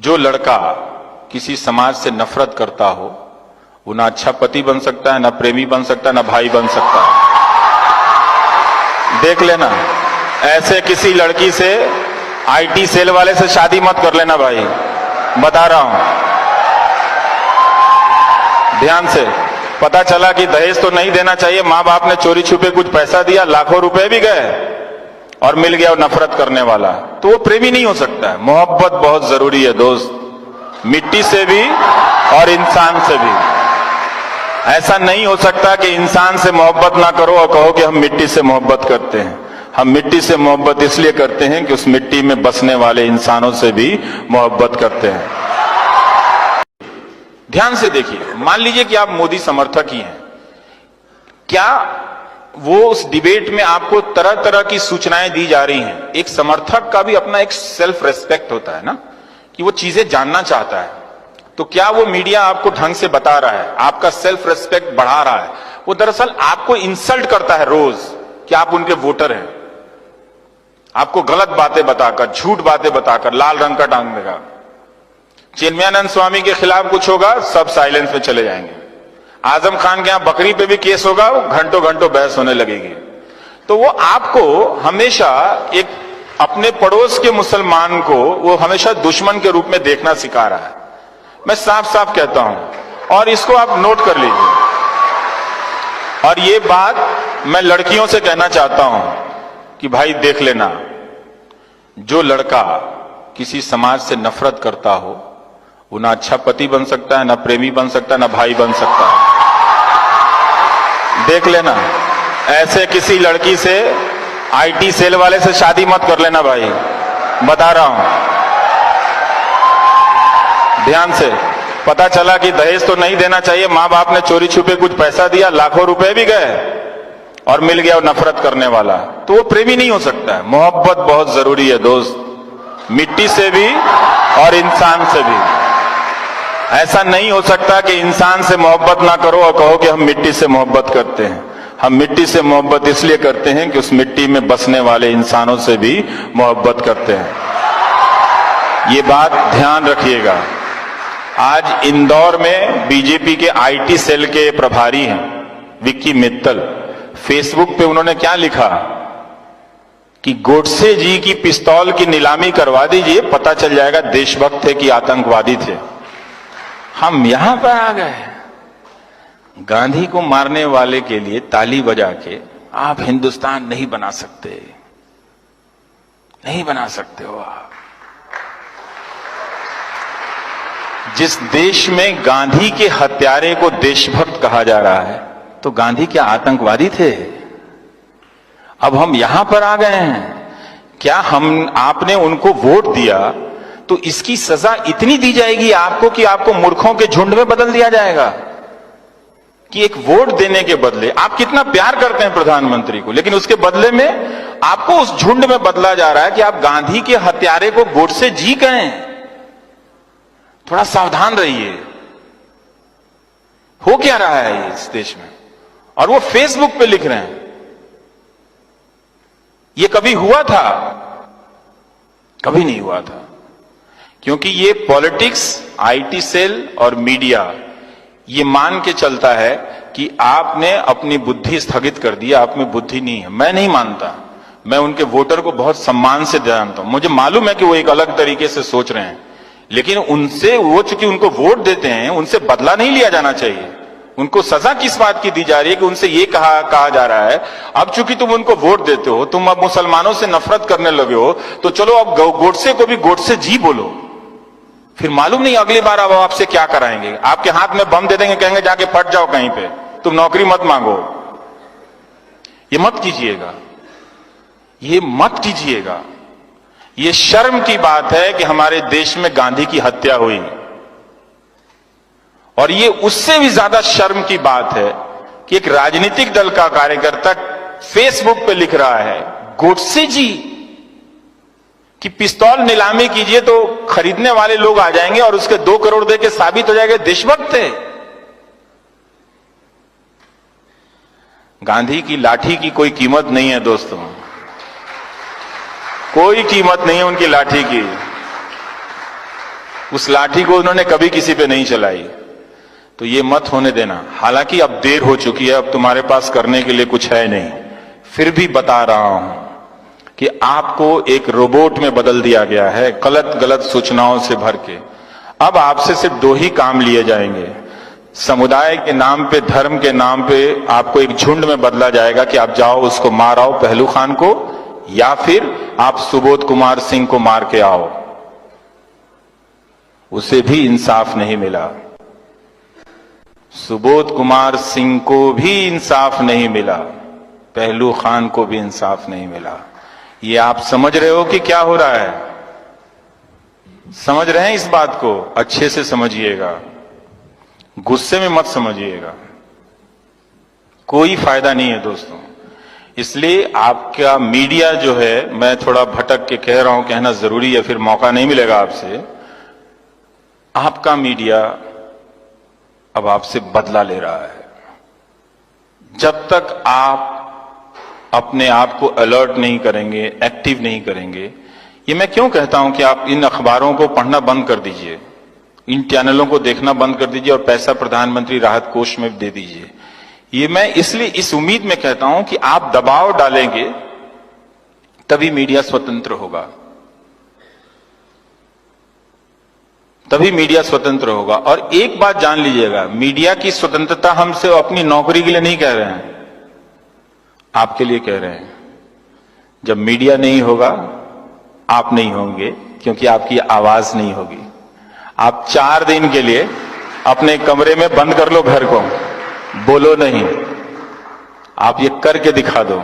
जो लड़का किसी समाज से नफरत करता हो वो ना अच्छा पति बन सकता है, ना प्रेमी बन सकता है, ना भाई बन सकता है। देख लेना, ऐसे किसी लड़की से, आईटी सेल वाले से शादी मत कर लेना भाई, बता रहा हूं ध्यान से। पता चला कि दहेज तो नहीं देना चाहिए, मां बाप ने चोरी छुपे कुछ पैसा दिया, लाखों रुपए भी गए और मिल गया वो नफरत करने वाला, तो वो प्रेमी नहीं हो सकता है। मोहब्बत बहुत जरूरी है दोस्त, मिट्टी से भी और इंसान से भी। ऐसा नहीं हो सकता कि इंसान से मोहब्बत ना करो और कहो कि हम मिट्टी से मोहब्बत करते हैं। हम मिट्टी से मोहब्बत इसलिए करते हैं कि उस मिट्टी में बसने वाले इंसानों से भी मोहब्बत करते हैं। ध्यान से देखिए, मान लीजिए कि आप मोदी समर्थक ही हैं, क्या वो उस डिबेट में आपको तरह तरह की सूचनाएं दी जा रही हैं। एक समर्थक का भी अपना एक सेल्फ रेस्पेक्ट होता है ना, कि वो चीजें जानना चाहता है। तो क्या वो मीडिया आपको ढंग से बता रहा है, आपका सेल्फ रेस्पेक्ट बढ़ा रहा है? वो दरअसल आपको इंसल्ट करता है रोज कि आप उनके वोटर हैं, आपको गलत बातें बताकर, झूठ बातें बताकर लाल रंग का टांग देगा। चिन्मयानंद स्वामी के खिलाफ कुछ होगा, सब साइलेंस में चले जाएंगे। आजम खान के यहां बकरी पे भी केस होगा, घंटों घंटों बहस होने लगेगी। तो वो आपको हमेशा एक अपने पड़ोस के मुसलमान को वो हमेशा दुश्मन के रूप में देखना सिखा रहा है। मैं साफ साफ कहता हूं, और इसको आप नोट कर लीजिए। और ये बात मैं लड़कियों से कहना चाहता हूं कि भाई देख लेना, जो लड़का किसी समाज से नफरत करता हो वो ना अच्छा पति बन सकता है, ना प्रेमी बन सकता है, ना भाई बन सकता है। देख लेना, ऐसे किसी लड़की से, आईटी सेल वाले से शादी मत कर लेना भाई, बता रहा हूं ध्यान से। पता चला कि दहेज तो नहीं देना चाहिए, मां बाप ने चोरी छुपे कुछ पैसा दिया, लाखों रुपए भी गए और मिल गया वो नफरत करने वाला, तो वो प्रेमी नहीं हो सकता है। मोहब्बत बहुत जरूरी है दोस्त, मिट्टी से भी और इंसान से भी। ऐसा नहीं हो सकता कि इंसान से मोहब्बत ना करो और कहो कि हम मिट्टी से मोहब्बत करते हैं। हम मिट्टी से मोहब्बत इसलिए करते हैं कि उस मिट्टी में बसने वाले इंसानों से भी मोहब्बत करते हैं। ये बात ध्यान रखिएगा। आज इंदौर में बीजेपी के आईटी सेल के प्रभारी हैं विक्की मित्तल, फेसबुक पे उन्होंने क्या लिखा कि गोडसे जी की पिस्तौल की नीलामी करवा दीजिए, पता चल जाएगा देशभक्त थे कि आतंकवादी थे। हम यहां पर आ गए, गांधी को मारने वाले के लिए ताली बजा के आप हिंदुस्तान नहीं बना सकते, नहीं बना सकते हो आप। जिस देश में गांधी के हत्यारे को देशभक्त कहा जा रहा है, तो गांधी क्या आतंकवादी थे? अब हम यहां पर आ गए हैं, क्या आपने उनको वोट दिया तो इसकी सजा इतनी दी जाएगी आपको कि आपको मूर्खों के झुंड में बदल दिया जाएगा? कि एक वोट देने के बदले, आप कितना प्यार करते हैं प्रधानमंत्री को, लेकिन उसके बदले में आपको उस झुंड में बदला जा रहा है कि आप गांधी के हत्यारे को गोडसे जी कहें। थोड़ा सावधान रहिए, हो क्या रहा है इस देश में। और वो फेसबुक पे लिख रहे हैं, ये कभी हुआ था? कभी नहीं हुआ था, क्योंकि ये पॉलिटिक्स, आईटी सेल और मीडिया ये मान के चलता है कि आपने अपनी बुद्धि स्थगित कर दी, आप में बुद्धि नहीं है। मैं नहीं मानता, मैं उनके वोटर को बहुत सम्मान से जानता हूं, मुझे मालूम है कि वो एक अलग तरीके से सोच रहे हैं, लेकिन उनसे, वो चूंकि उनको वोट देते हैं, उनसे बदला नहीं लिया जाना चाहिए। उनको सजा किस बात की दी जा रही है कि उनसे ये कहा जा रहा है, अब चूंकि तुम उनको वोट देते हो, तुम अब मुसलमानों से नफरत करने लगे हो, तो चलो अब गोडसे को भी गोडसे जी बोलो। फिर मालूम नहीं अगली बार अब आपसे क्या कराएंगे, आपके हाथ में बम दे देंगे, कहेंगे जाके फट जाओ कहीं पे, तुम नौकरी मत मांगो। ये मत कीजिएगा, ये मत कीजिएगा। ये शर्म की बात है कि हमारे देश में गांधी की हत्या हुई, और ये उससे भी ज्यादा शर्म की बात है कि एक राजनीतिक दल का कार्यकर्ता फेसबुक पे लिख रहा है गोडसे जी कि पिस्तौल नीलामी कीजिए तो खरीदने वाले लोग आ जाएंगे और उसके 2 करोड़ दे के साबित हो जाएगा देशभक्त थे। गांधी की लाठी की कोई कीमत नहीं है दोस्तों, कोई कीमत नहीं है उनकी लाठी की। उस लाठी को उन्होंने कभी किसी पे नहीं चलाई। तो ये मत होने देना। हालांकि अब देर हो चुकी है, अब तुम्हारे पास करने के लिए कुछ है नहीं, फिर भी बता रहा हूं कि आपको एक रोबोट में बदल दिया गया है, गलत गलत सूचनाओं से भर के। अब आपसे सिर्फ दो ही काम लिए जाएंगे। समुदाय के नाम पे, धर्म के नाम पे आपको एक झुंड में बदला जाएगा कि आप जाओ उसको मार आओ, पहलू खान को, या फिर आप सुबोध कुमार सिंह को मार के आओ। उसे भी इंसाफ नहीं मिला, सुबोध कुमार सिंह को भी इंसाफ नहीं मिला, पहलू खान को भी इंसाफ नहीं मिला। ये आप समझ रहे हो कि क्या हो रहा है? समझ रहे हैं इस बात को? अच्छे से समझिएगा, गुस्से में मत समझिएगा, कोई फायदा नहीं है दोस्तों। इसलिए आपका मीडिया जो है, मैं थोड़ा भटक के कह रहा हूं, कहना जरूरी है, फिर मौका नहीं मिलेगा आपसे। आपका मीडिया अब आपसे बदला ले रहा है। जब तक आप अपने आप को अलर्ट नहीं करेंगे, एक्टिव नहीं करेंगे, ये मैं क्यों कहता हूं कि आप इन अखबारों को पढ़ना बंद कर दीजिए, इन चैनलों को देखना बंद कर दीजिए और पैसा प्रधानमंत्री राहत कोष में दे दीजिए। ये मैं इसलिए इस उम्मीद में कहता हूं कि आप दबाव डालेंगे तभी मीडिया स्वतंत्र होगा, तभी मीडिया स्वतंत्र होगा। और एक बात जान लीजिएगा, मीडिया की स्वतंत्रता हमसे अपनी नौकरी के लिए नहीं कह रहे हैं, आपके लिए कह रहे हैं। जब मीडिया नहीं होगा, आप नहीं होंगे, क्योंकि आपकी आवाज नहीं होगी। आप 4 दिन के लिए अपने कमरे में बंद कर लो घर को, बोलो नहीं, आप ये करके दिखा दो।